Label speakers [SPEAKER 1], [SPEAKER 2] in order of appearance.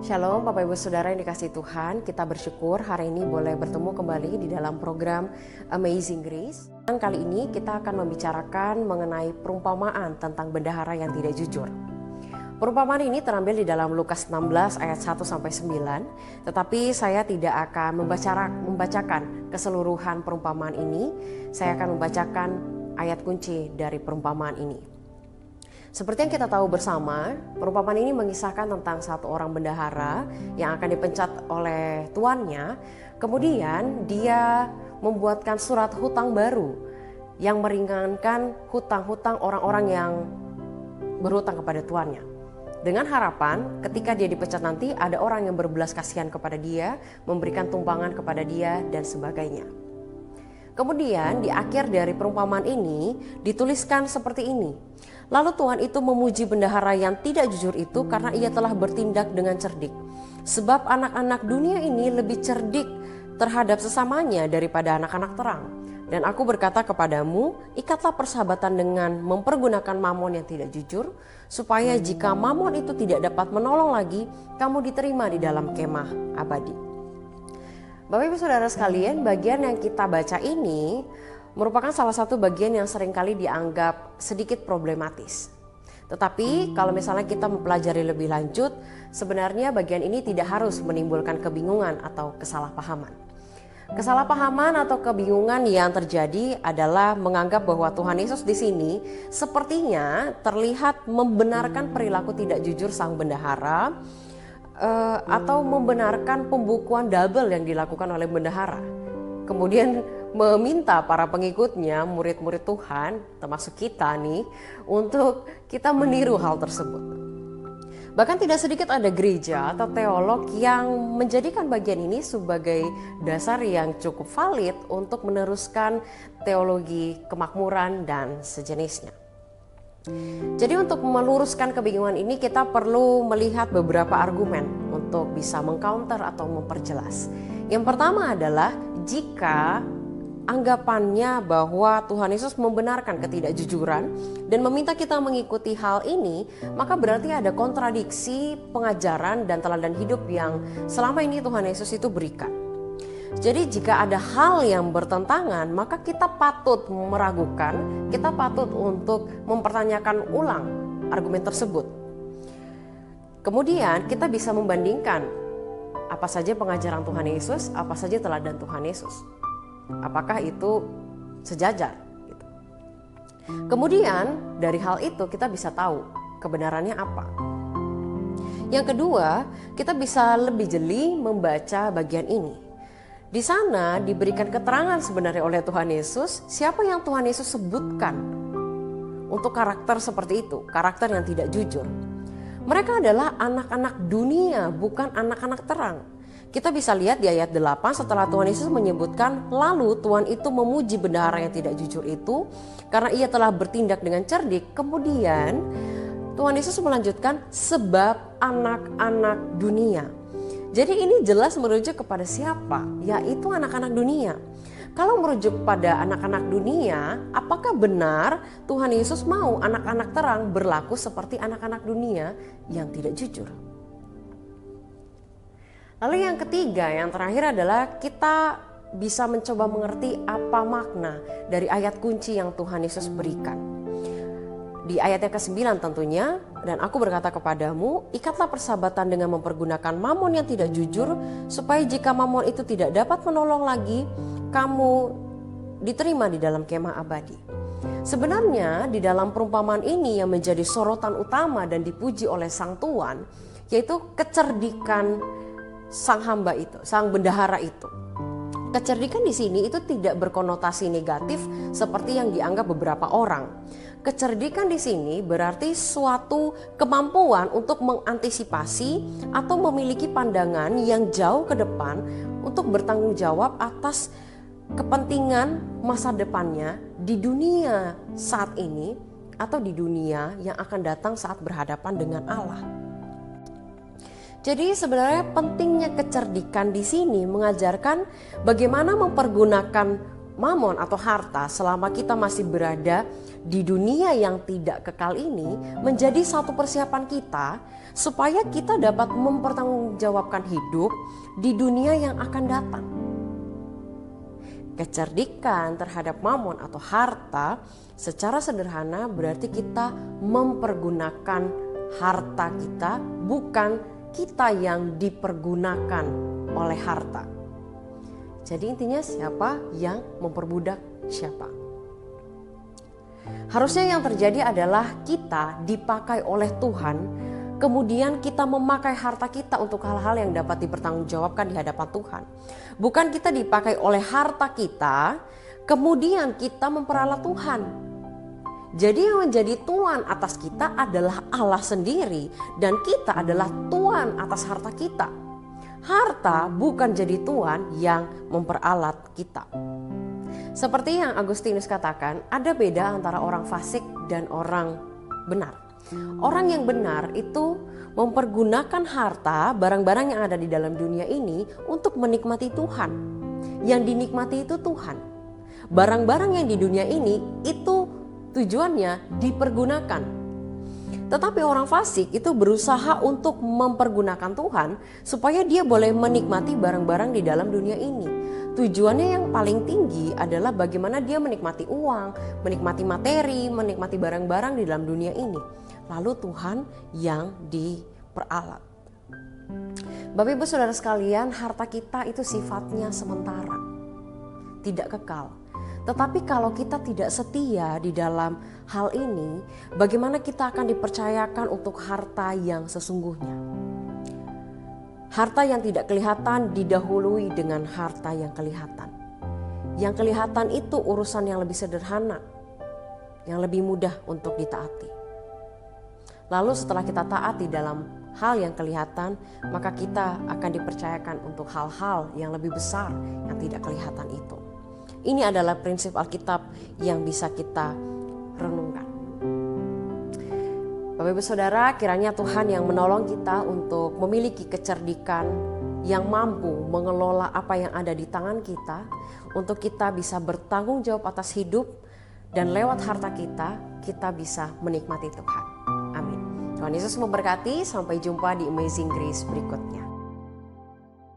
[SPEAKER 1] Shalom Bapak Ibu Saudara yang dikasihi Tuhan, kita bersyukur hari ini boleh bertemu kembali di dalam program Amazing Grace. Dan kali ini kita akan membicarakan mengenai perumpamaan tentang bendahara yang tidak jujur. Perumpamaan ini terambil di dalam Lukas 16 ayat 1-9, tetapi saya tidak akan membacakan keseluruhan perumpamaan ini. Saya akan membacakan ayat kunci dari perumpamaan ini. Seperti yang kita tahu bersama, perumpamaan ini mengisahkan tentang satu orang bendahara yang akan dipecat oleh tuannya. Kemudian dia membuatkan surat hutang baru yang meringankan hutang-hutang orang-orang yang berhutang kepada tuannya. Dengan harapan ketika dia dipecat nanti ada orang yang berbelas kasihan kepada dia, memberikan tumpangan kepada dia dan sebagainya. Kemudian di akhir dari perumpamaan ini dituliskan seperti ini. Lalu Tuhan itu memuji bendahara yang tidak jujur itu karena ia telah bertindak dengan cerdik. Sebab anak-anak dunia ini lebih cerdik terhadap sesamanya daripada anak-anak terang. Dan aku berkata kepadamu, ikatlah persahabatan dengan mempergunakan mamon yang tidak jujur, supaya jika mamon itu tidak dapat menolong lagi, kamu diterima di dalam kemah abadi. Bapak Ibu Saudara sekalian, bagian yang kita baca ini merupakan salah satu bagian yang seringkali dianggap sedikit problematis. Tetapi kalau misalnya kita mempelajari lebih lanjut, sebenarnya bagian ini tidak harus menimbulkan kebingungan atau kesalahpahaman. Kesalahpahaman atau kebingungan yang terjadi adalah menganggap bahwa Tuhan Yesus di sini sepertinya terlihat membenarkan perilaku tidak jujur sang bendahara, atau membenarkan pembukuan double yang dilakukan oleh bendahara. Kemudian meminta para pengikutnya, murid-murid Tuhan, termasuk kita nih, untuk kita meniru hal tersebut. Bahkan tidak sedikit ada gereja atau teolog yang menjadikan bagian ini sebagai dasar yang cukup valid untuk meneruskan teologi kemakmuran dan sejenisnya. Jadi untuk meluruskan kebingungan ini kita perlu melihat beberapa argumen untuk bisa mengcounter atau memperjelas. Yang pertama adalah jika anggapannya bahwa Tuhan Yesus membenarkan ketidakjujuran dan meminta kita mengikuti hal ini, maka berarti ada kontradiksi pengajaran dan teladan hidup yang selama ini Tuhan Yesus itu berikan. Jadi jika ada hal yang bertentangan, maka kita patut meragukan, kita patut untuk mempertanyakan ulang argumen tersebut. Kemudian kita bisa membandingkan apa saja pengajaran Tuhan Yesus, apa saja teladan Tuhan Yesus. Apakah itu sejajar? Gitu. Kemudian dari hal itu kita bisa tahu kebenarannya apa. Yang kedua, kita bisa lebih jeli membaca bagian ini. Di sana diberikan keterangan sebenarnya oleh Tuhan Yesus siapa yang Tuhan Yesus sebutkan untuk karakter seperti itu, karakter yang tidak jujur. Mereka adalah anak-anak dunia, bukan anak-anak terang. Kita bisa lihat di ayat 8 setelah Tuhan Yesus menyebutkan, lalu Tuhan itu memuji bendahara yang tidak jujur itu karena ia telah bertindak dengan cerdik. Kemudian Tuhan Yesus melanjutkan sebab anak-anak dunia. Jadi ini jelas merujuk kepada siapa? Yaitu anak-anak dunia. Kalau merujuk pada anak-anak dunia, apakah benar Tuhan Yesus mau anak-anak terang berlaku seperti anak-anak dunia yang tidak jujur? Lalu yang ketiga, yang terakhir adalah kita bisa mencoba mengerti apa makna dari ayat kunci yang Tuhan Yesus berikan. Di ayat yang ke-9 tentunya, dan aku berkata kepadamu, ikatlah persahabatan dengan mempergunakan mamon yang tidak jujur, supaya jika mamon itu tidak dapat menolong lagi, kamu diterima di dalam kemah abadi. Sebenarnya di dalam perumpamaan ini yang menjadi sorotan utama dan dipuji oleh sang tuan, yaitu kecerdikan sang hamba itu, sang bendahara itu. Kecerdikan di sini itu tidak berkonotasi negatif seperti yang dianggap beberapa orang. Kecerdikan di sini berarti suatu kemampuan untuk mengantisipasi atau memiliki pandangan yang jauh ke depan untuk bertanggung jawab atas kepentingan masa depannya di dunia saat ini atau di dunia yang akan datang saat berhadapan dengan Allah. Jadi sebenarnya pentingnya kecerdikan di sini mengajarkan bagaimana mempergunakan mamon atau harta selama kita masih berada di dunia yang tidak kekal ini menjadi satu persiapan kita supaya kita dapat mempertanggungjawabkan hidup di dunia yang akan datang. Kecerdikan terhadap mamon atau harta secara sederhana berarti kita mempergunakan harta kita, bukan kita yang dipergunakan oleh harta. Jadi intinya siapa yang memperbudak siapa. Harusnya yang terjadi adalah kita dipakai oleh Tuhan, kemudian kita memakai harta kita untuk hal-hal yang dapat dipertanggungjawabkan di hadapan Tuhan. Bukan kita dipakai oleh harta kita, kemudian kita memperalat Tuhan. Jadi yang menjadi tuan atas kita adalah Allah sendiri, dan kita adalah tuan atas harta kita. Harta bukan jadi tuan yang memperalat kita. Seperti yang Agustinus katakan, ada beda antara orang fasik dan orang benar. Orang yang benar itu mempergunakan harta, barang-barang yang ada di dalam dunia ini untuk menikmati Tuhan. Yang dinikmati itu Tuhan. Barang-barang yang di dunia ini itu tujuannya dipergunakan. Tetapi orang fasik itu berusaha untuk mempergunakan Tuhan supaya dia boleh menikmati barang-barang di dalam dunia ini. Tujuannya yang paling tinggi adalah bagaimana dia menikmati uang, menikmati materi, menikmati barang-barang di dalam dunia ini. Lalu Tuhan yang diperalat. Bapak Ibu Saudara sekalian, harta kita itu sifatnya sementara, tidak kekal. Tetapi kalau kita tidak setia di dalam hal ini, bagaimana kita akan dipercayakan untuk harta yang sesungguhnya? Harta yang tidak kelihatan didahului dengan harta yang kelihatan. Yang kelihatan itu urusan yang lebih sederhana, yang lebih mudah untuk ditaati. Lalu setelah kita taati dalam hal yang kelihatan, maka kita akan dipercayakan untuk hal-hal yang lebih besar yang tidak kelihatan itu. Ini adalah prinsip Alkitab yang bisa kita renungkan. Bapak Ibu Saudara, kiranya Tuhan yang menolong kita untuk memiliki kecerdikan yang mampu mengelola apa yang ada di tangan kita, untuk kita bisa bertanggung jawab atas hidup, dan lewat harta kita bisa menikmati Tuhan. Amin. Tuhan Yesus memberkati, sampai jumpa di Amazing Grace berikutnya.